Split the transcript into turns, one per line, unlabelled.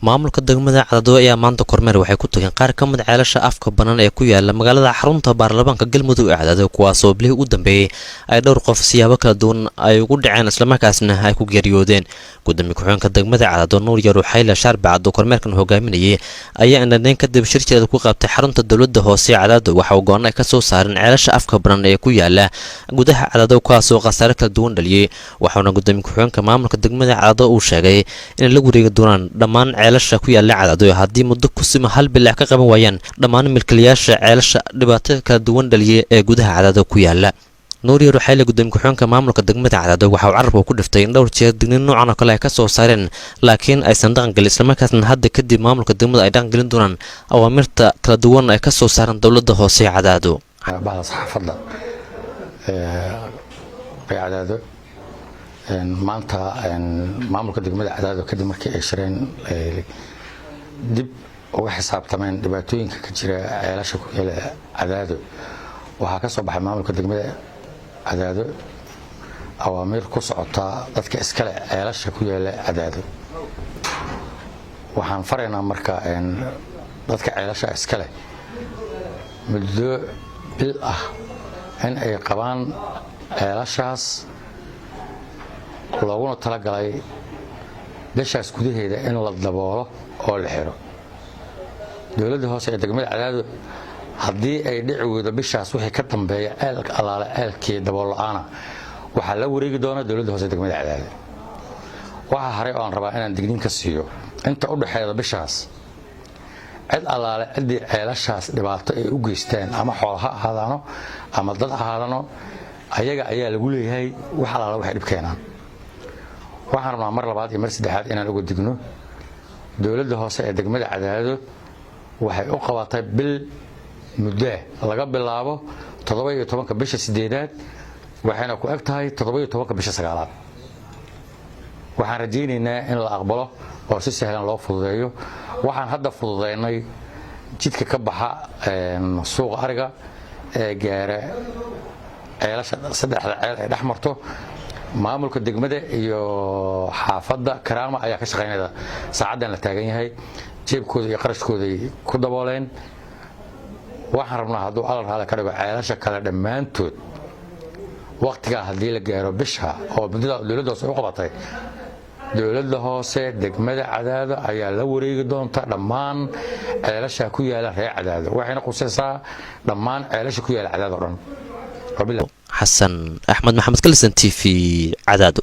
maamulka degmada Cadaado ayaa maanta kormeer waxay ku tageen qaar ka mid ah ceelasha afka banaan ee ku yaala magaalada xarunta baarlamaanka Galmudug ee Cadaado kuwaas oo bilihii ugu dambeeyay ay dhowr qof siyaabo kala duwan ay ugu dhaceen isla markaasna ay ku geeriyoodeen gudoomiye ku-xigeenka degmada Cadaado Nuur Yaro Xayla Shaarbacad oo kormeerkan hogaaminayay ayaa indhayn kadib shirkeeda ku qabtay xarunta dawladda hoose ee Cadaado waxa uu go'aan ka soo saareen ceelasha afka banaan ee ku yaala gudaha Cadaado kuwaas oo qasaare kala duwan dhaliyay waxaana gudoomiye ku-xigeenka maamulka degmada Cadaado uu sheegay in la wareegi doonaan dhammaan ceelasha ku yaala Cadaado haddii muddo ku sima hal bil ka qaban waayaan dhammaan milkiilayaasha ceelasha dhibaatada kala duwan dhaliyay ee gudaha Cadaado ku yaala Nuur Yaro Xayla gudoomiye ku-xigeenka maamulka degmada Cadaado waxa uu carabka ku dhiftay in dhowr jeer digniin noocan oo kale ay ka soo saareen laakiin aysan dhaqan galin isla markaasna hadda kadib maamulka degmada ay dhaqan galin doonaan awaamirta kala duwan ay ka soo saaran dawladda hoose ee Cadaado
saxaafadda Cadaado maanta maamulka degmada Cadaado kadib markii ay shireen dib uga xisaabtameen dhibaatooyinka ka jira ceelasha ku yaala Cadaado waxa ka soo baxay maamulka degmada Cadaado awaamir ku socota dadka iskale ceelasha ku yaala Cadaado waxaan faraynaa marka dadka ceelasha iskale muddo bil ah in ay qabaan ceelashaas looguna talagalay bishaas gudaheeda in la daboolo oo la xiro dawladda hoose ee degmada Cadaado haddii ay dhici weydo bishaas wixii ka dambeeya ceelka alaale ceelkii dabool la'aana waxaa la wareegi doonaa dawladda hoose ee degmada Cadaado waxa haray oo aan rabaa inaan digniin ka siiyo inta u dhaxeeya bishaas cid alaale cidii ceelashaas dhibaato ay u geystaan ama xoolo ha ahaadano ama dad ahaadano ayaga ayaa lagu leeyahay wax alaale wax dhib keenaan waxaan rabnaa mar labaad iyo mar saddexaad inaan uga digno dawladda hoose ee degmada Cadaado waxay u qabatay bil muddo laga bilaabo 17 bisha 8aad waxayna ku eg tahay 17 bisha 9aad waxaan rajaynaynaa in la aqbalo oo si sahlan loo fududeeyo waxaan hadda fududeynay jidka ka baxa suuqa ariga ee gaara ceelasha saddexda ceel ay dhaxmarto maamulka degmada iyo xaafadda Karaama ayaa ka shaqeynaya saacadan la taagan yahay jeebkooda iyo qarashkooda ku dabooleen waxaan rabnaa hadduu alla raali ka dhigo ceelasha kale dhammaantood waqtiga haddii la gaaro bisha oo muddada dawladda hoose u qabatay dawladda hoose degmada Cadaado ayaa la wareegi doonta dhammaan ceelasha ku yaala reer Cadaado waxayna qusaysaa dhammaan ceelasha ku yaala Cadaado dhan
حسن أحمد محمد كلسن TV Cadaado